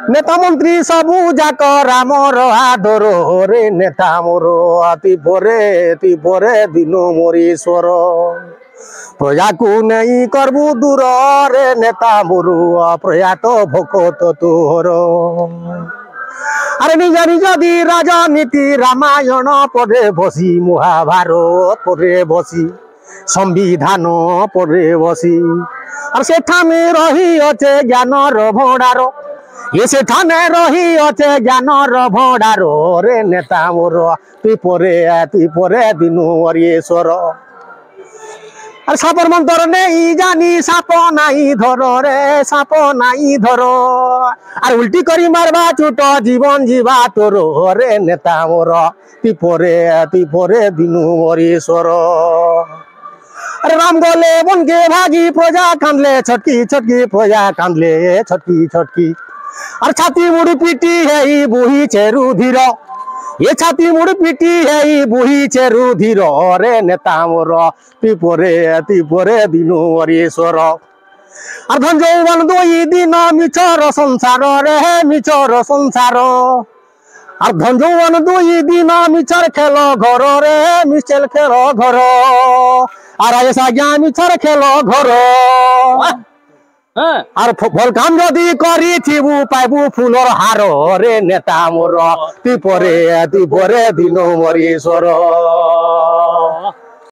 नेता मंत्री सबू जाक रामर आदर रे नेता मोर अति परे दिन मोरीश्वर प्रजा को नहीं करबू दूर रे नेता मोर प्रयात भकत तोहर अरे निज निज दी राजनीति रामायण परे बसी महाभारत परे बसी संविधान परे बसी और सेठा में रही अच्छे ज्ञान भंडार ये सेठाने रही अच्छे ज्ञान भंडार रे नेता मोर तुई परे दिनु मरीश्वर अरे सापर मंतर नहीं जानी साप नहीं धर रे साप नहीं धर और उल्टी करी मारबा छुट जीवन जीवा तोर रे नेता मोर तुई परे दिनु मरीश्वर अरे राम गले बन के भागी प्रजा कांदले छटकी छटकी प्रजा कांदले छटकी छटकी और छाती मुड़ी पीटी है बुही चेरु धीर ये छाती मुड़ी पीटी है बुही चेरु धीर रे नेता मोर तुई परे दिनु मरीश्वर और धन जौवन दुई दिन मिछर संसार रे मिछर संसार और धन जौवन दुई दिन मिछर खेल घर रे मिछल खेल घर और ऐसा ज्ञान मिछर खेल घर और फल काम जदि करी थिबू पाइबू फूलर हार रे नेता मोर तुई परे दिन मरीश्वर।